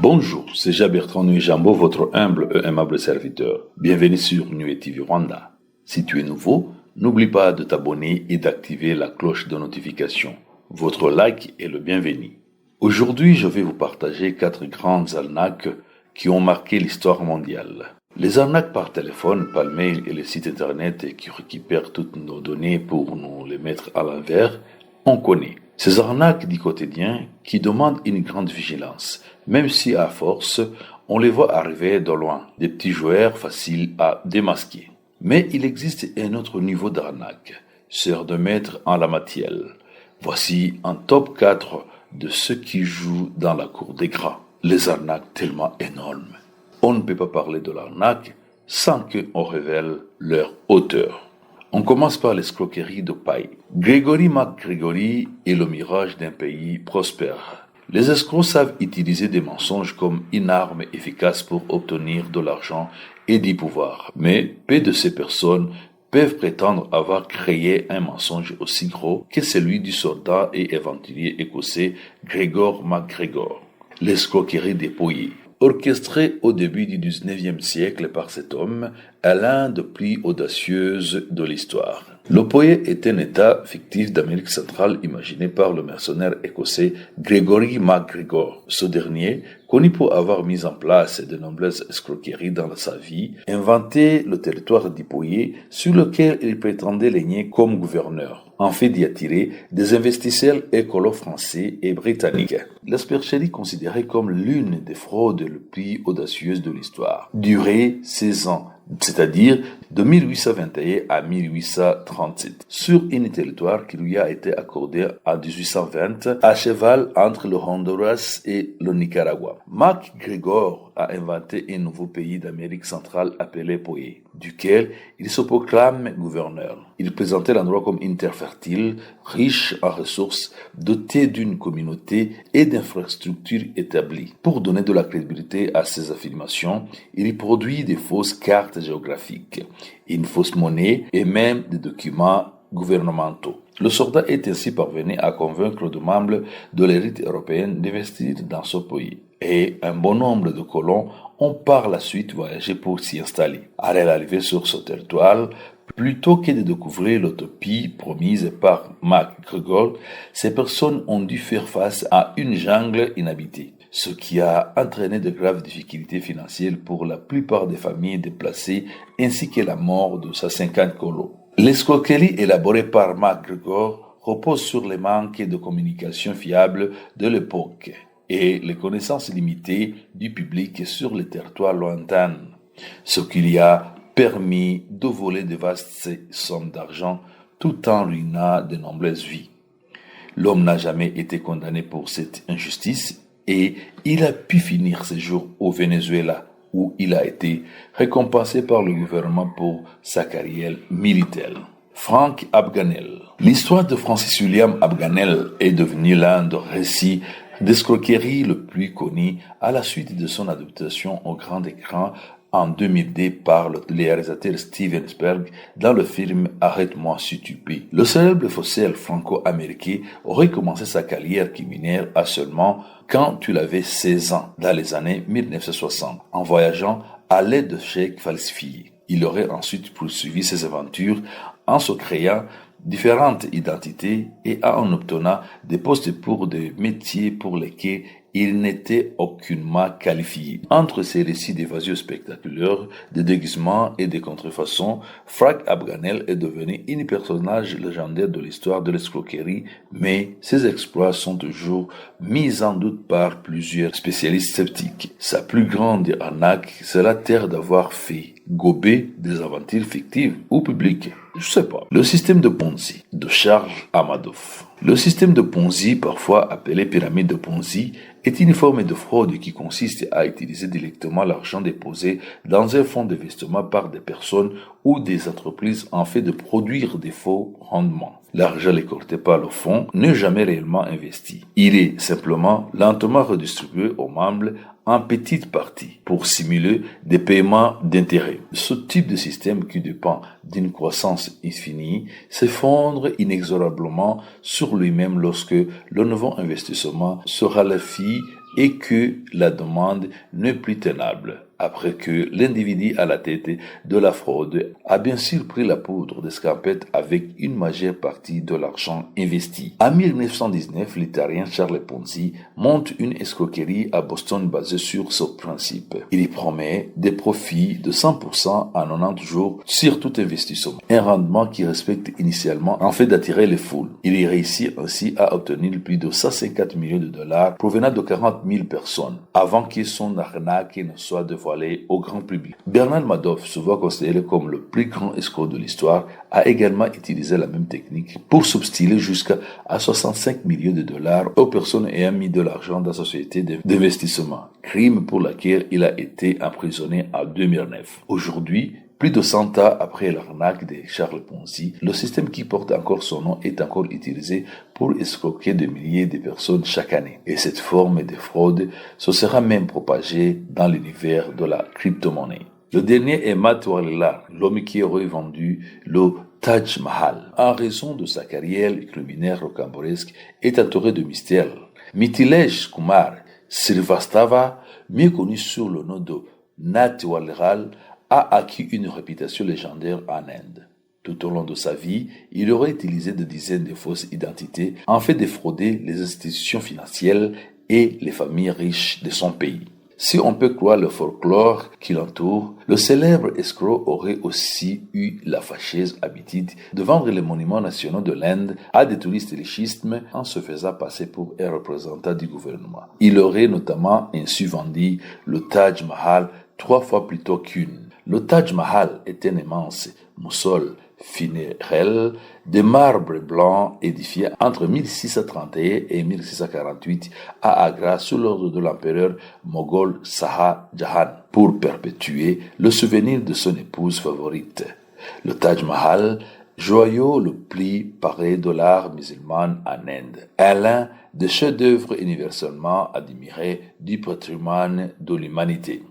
Bonjour, c'est Jean-Bertrand Nuit-Jambo, votre humble et aimable serviteur. Bienvenue sur Nuit TV Rwanda. Si tu es nouveau, n'oublie pas de t'abonner et d'activer la cloche de notification. Votre like est le bienvenu. Aujourd'hui, je vais vous partager 4 grandes arnaques qui ont marqué l'histoire mondiale. Les arnaques par téléphone, par mail et les sites internet qui récupèrent toutes nos données pour nous les mettre à l'envers, on connaît. Ces arnaques du quotidien qui demandent une grande vigilance, même si à force, on les voit arriver de loin, des petits joueurs faciles à démasquer. Mais il existe un autre niveau d'arnaque, sœur de maître en la matière. Voici un top 4 de ceux qui jouent dans la cour des grands. Les arnaques tellement énormes. On ne peut pas parler de l'arnaque sans qu'on révèle leur auteur. On commence par l'escroquerie de paille. Grégory McGregory est le mirage d'un pays prospère. Les escrocs savent utiliser des mensonges comme une arme efficace pour obtenir de l'argent et du pouvoir. Mais peu de ces personnes peuvent prétendre avoir créé un mensonge aussi gros que celui du soldat et aventurier écossais Gregor MacGregor. L'escroquerie dépouillée. Orchestrée au début du XIXe siècle par cet homme, est l'un des plus audacieux de l'histoire. Le Poyet est un État fictif d'Amérique centrale imaginé par le mercenaire écossais Gregory MacGregor. Ce dernier, connu pour avoir mis en place de nombreuses escroqueries dans sa vie, inventait le territoire du Poyet sur lequel il prétendait régner comme gouverneur, en fait d'y attirer des investisseurs écolos français et britanniques. L'aspergerie considérée comme l'une des fraudes les plus audacieuses de l'histoire, durait 16 ans, c'est-à-dire de 1821 à 1837, sur un territoire qui lui a été accordé en 1820, à cheval entre le Honduras et le Nicaragua. MacGregor a inventé un nouveau pays d'Amérique centrale appelé Poyet, duquel il se proclame gouverneur. Il présentait l'endroit comme une terre fertile, riche en ressources, dotée d'une communauté et d'infrastructures établies. Pour donner de la crédibilité à ses affirmations, il produit des fausses cartes géographiques, une fausse monnaie et même des documents gouvernementaux. Le soldat est ainsi parvenu à convaincre des membres de l'élite européenne d'investir dans ce pays. Et un bon nombre de colons ont par la suite voyagé pour s'y installer. À l'arrivée sur ce territoire, plutôt que de découvrir l'utopie promise par MacGregor, ces personnes ont dû faire face à une jungle inhabitée, ce qui a entraîné de graves difficultés financières pour la plupart des familles déplacées ainsi que la mort de sa 50 colons. L'escroquerie élaborée par MacGregor repose sur les manques de communication fiable de l'époque et les connaissances limitées du public sur les territoires lointains, ce qui lui a permis de voler de vastes sommes d'argent tout en ruinant de nombreuses vies. L'homme n'a jamais été condamné pour cette injustice et il a pu finir ses jours au Venezuela, où il a été récompensé par le gouvernement pour sa carrière militaire. Frank Abagnale. L'histoire de Francis William Abagnale est devenue l'un des récits d'escroquerie le plus connu à la suite de son adaptation au grand écran en 2002 par le réalisateur Steven Spielberg dans le film Arrête-moi si tu peux. Le célèbre faussaire franco-américain aurait commencé sa carrière criminelle à seulement quand il avait 16 ans, dans les années 1960, en voyageant à l'aide de chèques falsifiés. Il aurait ensuite poursuivi ses aventures en se créant différentes identités et en obtenant des postes pour des métiers pour lesquels il n'était aucunement qualifié. Entre ces récits d'évasion spectaculaires, de déguisements et de contrefaçons, Frank Abagnale est devenu un personnage légendaire de l'histoire de l'escroquerie, mais ses exploits sont toujours mis en doute par plusieurs spécialistes sceptiques. Sa plus grande arnaque, c'est la terre d'avoir fait gober des aventures fictives ou publiques. Je sais pas. Le système de Ponzi de Charles Amadoff. Le système de Ponzi, parfois appelé pyramide de Ponzi, est une forme de fraude qui consiste à utiliser directement l'argent déposé dans un fonds d'investissement par des personnes ou des entreprises en fait de produire des faux rendements. L'argent récolté par le fonds n'est jamais réellement investi. Il est simplement lentement redistribué aux membres en petites parties pour simuler des paiements d'intérêts. Ce type de système qui dépend d'une croissance infinie s'effondre inexorablement sur lui-même lorsque le nouveau investissement se raréfie et que la demande n'est plus tenable après que l'individu à la tête de la fraude a bien sûr pris la poudre d'escampette avec une majeure partie de l'argent investi. En 1919, l'Italien Charles Ponzi monte une escroquerie à Boston basée sur ce principe. Il y promet des profits de 100% en 90 jours sur tout investissement, un rendement qui respecte initialement en fait d'attirer les foules. Il y réussit ainsi à obtenir plus de 150 millions de dollars provenant de 40 000 personnes avant que son arnaque ne soit dévoilée au grand public. Bernard Madoff, souvent considéré comme le plus grand escroc de l'histoire, a également utilisé la même technique pour substituer jusqu'à 65 millions de dollars aux personnes ayant mis de l'argent dans sa société d'investissement, crime pour lequel il a été emprisonné en 2009. Aujourd'hui, plus de 100 ans après l'arnaque de Charles Ponzi, le système qui porte encore son nom est encore utilisé pour escroquer des milliers de personnes chaque année. Et cette forme de fraude se sera même propagée dans l'univers de la crypto-monnaie. Le dernier est Matt Warlila, l'homme qui aurait vendu le Taj Mahal. En raison de sa carrière criminelle rocambolesque, est entouré de mystères. Mithilesh Kumar Srivastava, mieux connu sous le nom de Nat Warlila, a acquis une réputation légendaire en Inde. Tout au long de sa vie, il aurait utilisé des dizaines de fausses identités en fait de frauder les institutions financières et les familles riches de son pays. Si on peut croire le folklore qui l'entoure, le célèbre escroc aurait aussi eu la fâcheuse habitude de vendre les monuments nationaux de l'Inde à des touristes richistes en se faisant passer pour un représentant du gouvernement. Il aurait notamment ainsi vendu le Taj Mahal 3 fois plus tôt qu'une. Le Taj Mahal est un immense mausolée funéraire de marbre blanc édifié entre 1631 et 1648 à Agra sous l'ordre de l'empereur moghol Shah Jahan pour perpétuer le souvenir de son épouse favorite. Le Taj Mahal, joyau le plus paré de l'art musulman en Inde, est l'un des chefs-d'œuvre universellement admirés du patrimoine de l'humanité.